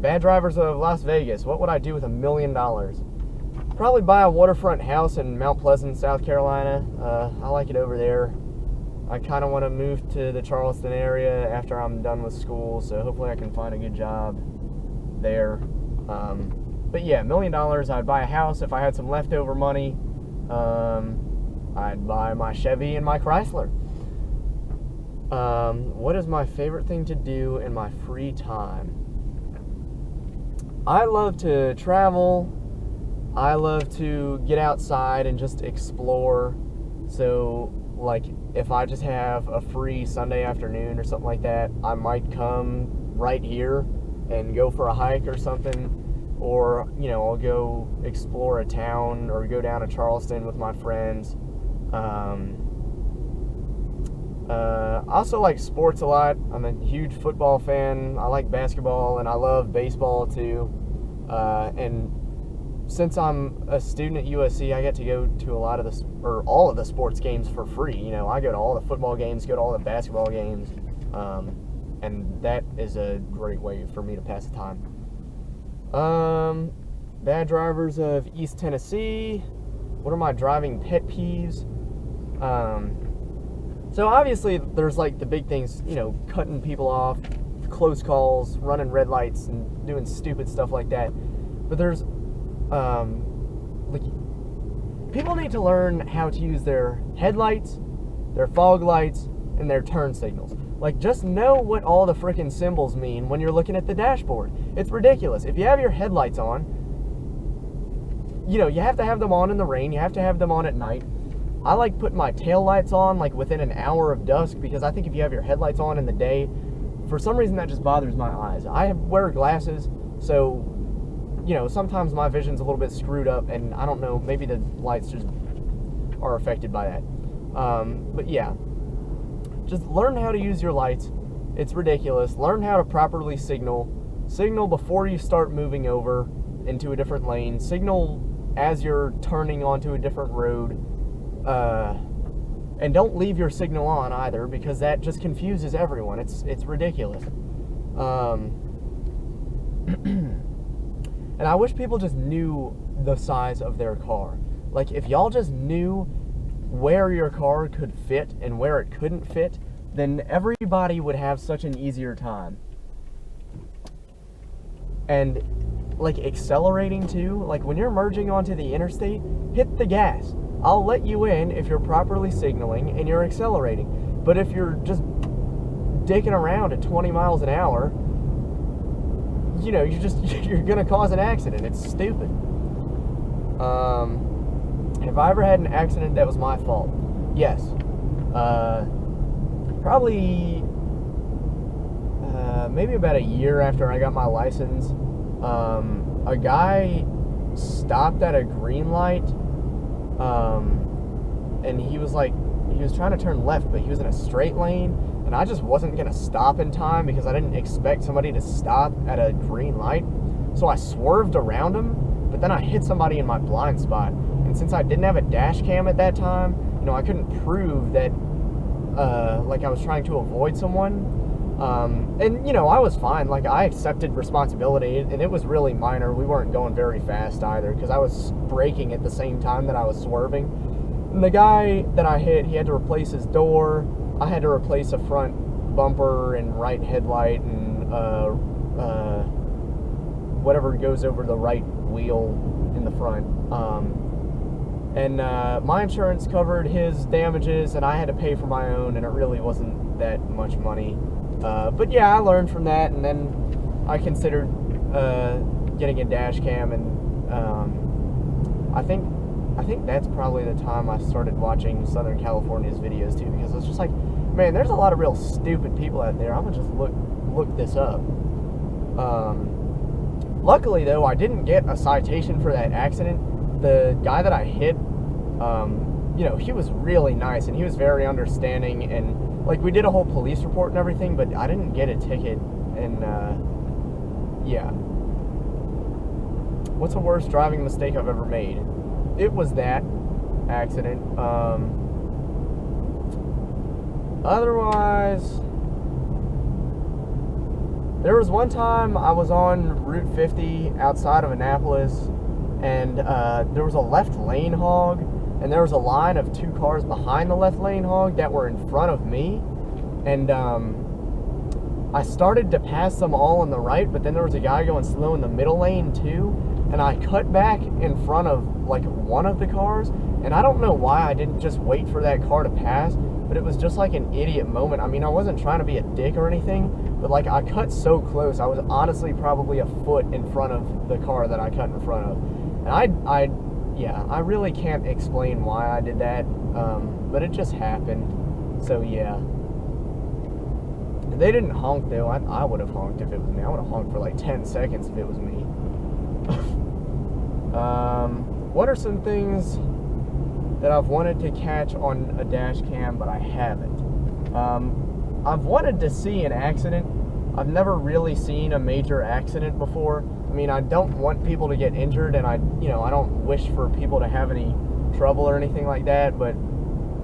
Bad drivers of Las Vegas. What would I do with $1 million? Probably buy a waterfront house in Mount Pleasant, South Carolina. I like it over there. I kind of want to move to the Charleston area after I'm done with school, so hopefully I can find a good job there. But yeah, $1 million, I'd buy a house. If I had some leftover money, I'd buy my Chevy and my Chrysler. What is my favorite thing to do in my free time? I love to travel. I love to get outside and just explore. So, like, if I just have a free Sunday afternoon or something like that, I might come right here and go for a hike or something. Or, you know, I'll go explore a town or go down to Charleston with my friends. I also like sports a lot. I'm a huge football fan. I like basketball, and I love baseball too. And since I'm a student at USC, I get to go to a lot of all of the sports games for free. You know, I go to all the football games, go to all the basketball games, and that is a great way for me to pass the time. Bad drivers of East Tennessee. What are my driving pet peeves? So obviously there's like the big things, you know, cutting people off, close calls, running red lights, and doing stupid stuff like that. But there's, like, people need to learn how to use their headlights, their fog lights, and their turn signals. Like, just know what all the frickin' symbols mean when you're looking at the dashboard. It's ridiculous. If you have your headlights on, you know, you have to have them on in the rain. You have to have them on at night. I like putting my tail lights on, like, within an hour of dusk, because I think if you have your headlights on in the day, for some reason that just bothers my eyes. I wear glasses, so, you know, sometimes my vision's a little bit screwed up, and I don't know, maybe the lights just are affected by that. But yeah, just learn how to use your lights. It's ridiculous. Learn how to properly signal. Signal before you start moving over into a different lane. Signal as you're turning onto a different road. And don't leave your signal on either, because that just confuses everyone. It's ridiculous. And I wish people just knew the size of their car. Like, if y'all just knew where your car could fit and where it couldn't fit, then everybody would have such an easier time. And, like, accelerating too, like, when you're merging onto the interstate, hit the gas. I'll let you in if you're properly signaling and you're accelerating. But if you're just dicking around at 20 miles an hour, you know, you're gonna cause an accident. It's stupid. Have I ever had an accident that was my fault? Yes. Probably maybe about a year after I got my license, a guy stopped at a green light, and he was trying to turn left, but he was in a straight lane, and I just wasn't gonna stop in time because I didn't expect somebody to stop at a green light. So I swerved around him, but then I hit somebody in my blind spot. And since I didn't have a dash cam at that time, you know, I couldn't prove that, like, I was trying to avoid someone. And, you know, I was fine. Like, I accepted responsibility, and it was really minor. We weren't going very fast either, because I was braking at the same time that I was swerving. And the guy that I hit, he had to replace his door. I had to replace a front bumper and right headlight and, whatever goes over the right wheel in the front. And my insurance covered his damages, and I had to pay for my own, and it really wasn't that much money. But yeah, I learned from that, and then I considered getting a dash cam, and I think that's probably the time I started watching Southern California's videos too, because I was just like, man, there's a lot of real stupid people out there. I'm gonna just look this up. Luckily though, I didn't get a citation for that accident. The guy that I hit, you know, he was really nice, and he was very understanding, and like, we did a whole police report and everything, but I didn't get a ticket. And yeah. What's the worst driving mistake I've ever made? It was that accident. Otherwise, There was one time I was on Route 50 outside of Annapolis, and there was a left lane hog, and there was a line of 2 cars behind the left lane hog that were in front of me, and I started to pass them all on the right, but then there was a guy going slow in the middle lane too, and I cut back in front of like one of the cars, and I don't know why I didn't just wait for that car to pass, but it was just like an idiot moment. I mean, I wasn't trying to be a dick or anything, but like I cut so close, I was honestly probably a foot in front of the car that I cut in front of. And yeah, I really can't explain why I did that, but it just happened. So yeah. They didn't honk though. I would have honked if it was me. I would have honked for like 10 seconds if it was me. What are some things that I've wanted to catch on a dash cam but I haven't? I've wanted to see an accident. I've never really seen a major accident before. I mean, I don't want people to get injured, and I don't wish for people to have any trouble or anything like that, but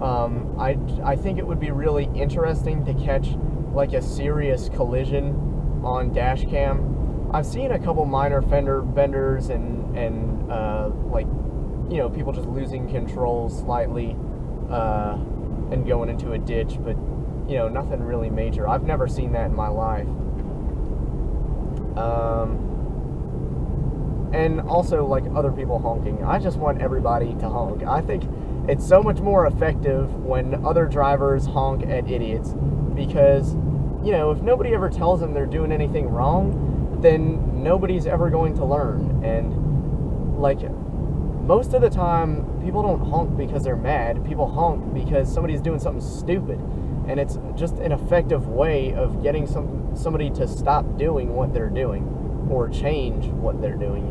I think it would be really interesting to catch like a serious collision on dash cam. I've seen a couple minor fender benders and like, people just losing control slightly and going into a ditch, but nothing really major. I've never seen that in my life. And also like other people honking. I just want everybody to honk. I think it's so much more effective when other drivers honk at idiots, because if nobody ever tells them they're doing anything wrong, then nobody's ever going to learn. And like most of the time, people don't honk because they're mad. People honk because somebody's doing something stupid, and it's just an effective way of getting somebody to stop doing what they're doing or change what they're doing.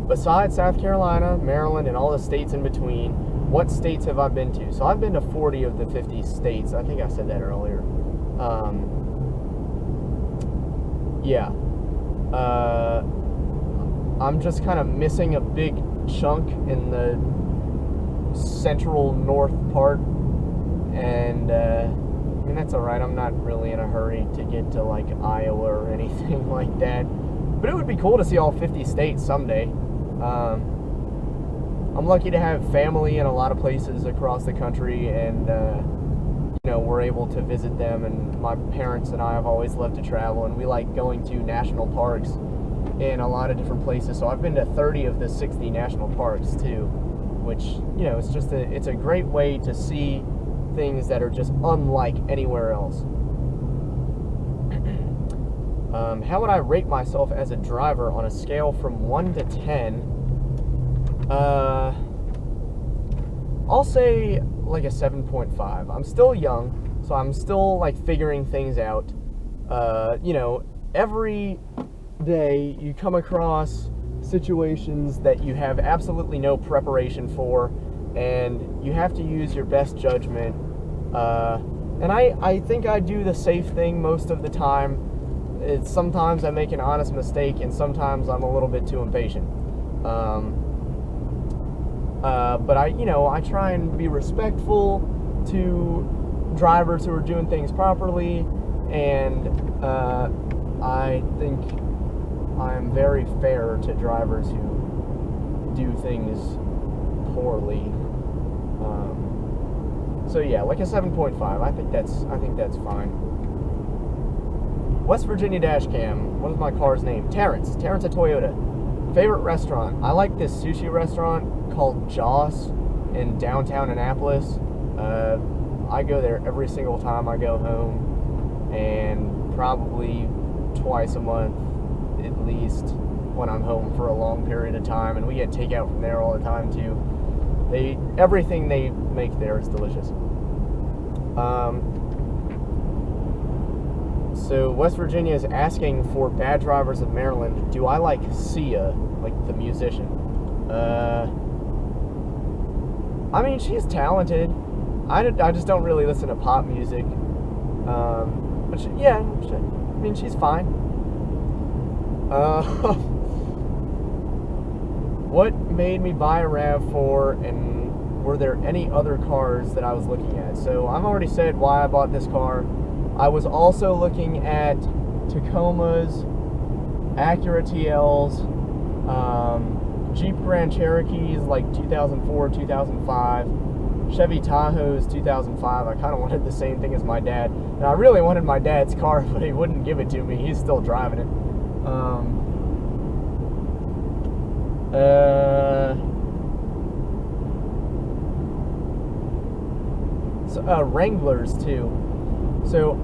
Besides South Carolina, Maryland, and all the states in between, what states have I been to? So I've been to 40 of the 50 states. I think I said that earlier. Yeah. I'm just kind of missing a big chunk in the central north part, and I mean, that's alright. I'm not really in a hurry to get to like Iowa or anything like that, but it would be cool to see all 50 states someday. I'm lucky to have family in a lot of places across the country, and we're able to visit them, and my parents and I have always loved to travel, and we like going to national parks in a lot of different places. So I've been to 30 of the 60 national parks too, which it's a great way to see things that are just unlike anywhere else. How would I rate myself as a driver on a scale from 1 to 10? I'll say like a 7.5. I'm still young, so I'm still like figuring things out. Every day you come across situations that you have absolutely no preparation for, and you have to use your best judgment. And I think I do the safe thing most of the time. Sometimes I make an honest mistake, and sometimes I'm a little bit too impatient. But I try and be respectful to drivers who are doing things properly, and I think I'm very fair to drivers who do things poorly. So yeah, like a 7.5. I think that's fine. West Virginia dash cam. What is my car's name? Terrence. Terrence at Toyota. Favorite restaurant. I like this sushi restaurant called Joss in downtown Annapolis. I go there every single time I go home, and probably twice a month at least when I'm home for a long period of time, and we get takeout from there all the time too. Everything they make there is delicious. So West Virginia is asking for bad drivers of Maryland. Do I like Sia, like the musician? I mean, she's talented. I just don't really listen to pop music. But she's fine. What made me buy a RAV4, and were there any other cars that I was looking at? So I've already said why I bought this car. I was also looking at Tacomas, Acura TLs, Jeep Grand Cherokees like 2004, 2005, Chevy Tahoes 2005. I kind of wanted the same thing as my dad. And I really wanted my dad's car, but he wouldn't give it to me. He's still driving it. Wranglers too. So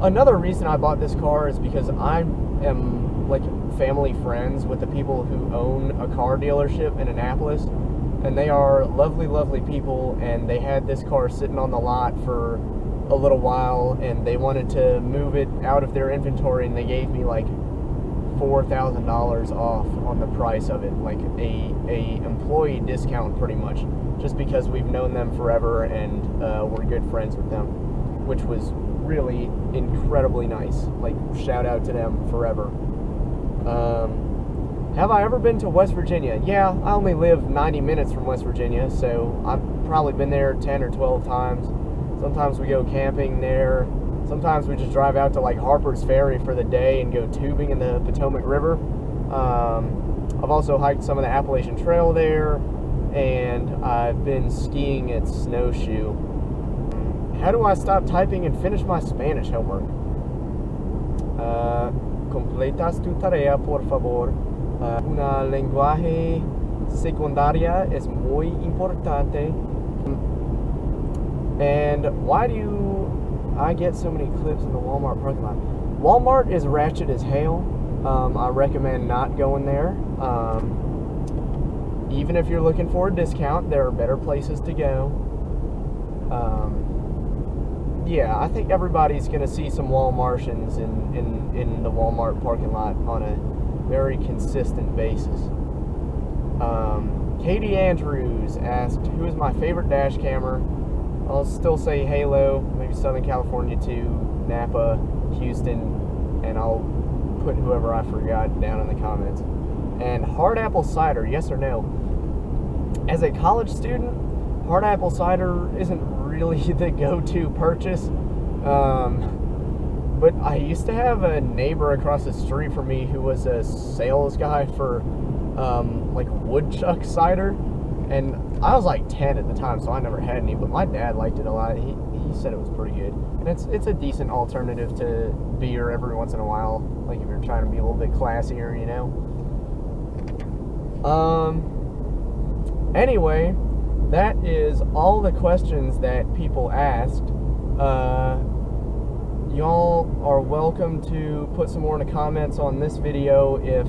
another reason I bought this car is because I am like family friends with the people who own a car dealership in Annapolis, and they are lovely, lovely people, and they had this car sitting on the lot for a little while, and they wanted to move it out of their inventory, and they gave me like $4,000 off on the price of it, like a employee discount pretty much, just because we've known them forever and we're good friends with them, which was really incredibly nice. Like, shout out to them forever. Have I ever been to West Virginia? Yeah, I only live 90 minutes from West Virginia, so I've probably been there 10 or 12 times. Sometimes we go camping there. Sometimes we just drive out to like Harper's Ferry for the day and go tubing in the Potomac River. I've also hiked some of the Appalachian Trail there, and I've been skiing at Snowshoe. How do I stop typing and finish my Spanish homework? Completas tu tarea, por favor. Una lenguaje secundaria es muy importante. And why do I get so many clips in the Walmart parking lot? Walmart is ratchet as hell. I recommend not going there. Even if you're looking for a discount, there are better places to go. Yeah, I think everybody's going to see some Walmartians in the Walmart parking lot on a very consistent basis. Katie Andrews asked, who is my favorite dash camera? I'll still say Halo, maybe Southern California too, Napa, Houston, and I'll put whoever I forgot down in the comments. And hard apple cider, yes or no? As a college student, hard apple cider isn't really the go-to purchase. But I used to have a neighbor across the street from me who was a sales guy for like woodchuck cider, and I was like 10 at the time, so I never had any, but my dad liked it a lot. He said it was pretty good, and it's a decent alternative to beer every once in a while, like if you're trying to be a little bit classier, you know. Anyway, that is all the questions that people asked. Y'all are welcome to put some more in the comments on this video. If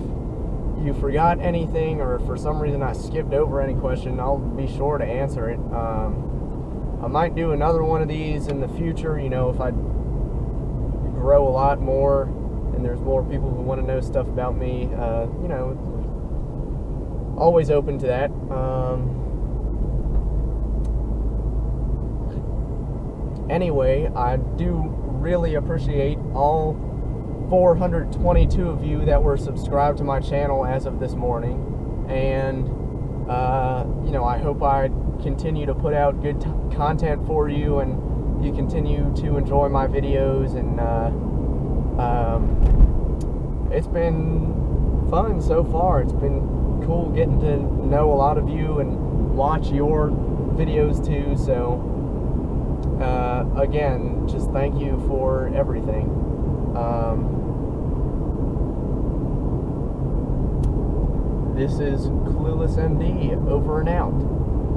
you forgot anything, or if for some reason I skipped over any question, I'll be sure to answer it. I might do another one of these in the future, you know, if I grow a lot more and there's more people who want to know stuff about me. You know, always open to that. Anyway, I do really appreciate all 422 of you that were subscribed to my channel as of this morning, and you know, I hope I continue to put out good content for you, and you continue to enjoy my videos, and it's been fun so far. It's been cool getting to know a lot of you and watch your videos too, so again, just thank you for everything. This is Clueless MD, over and out.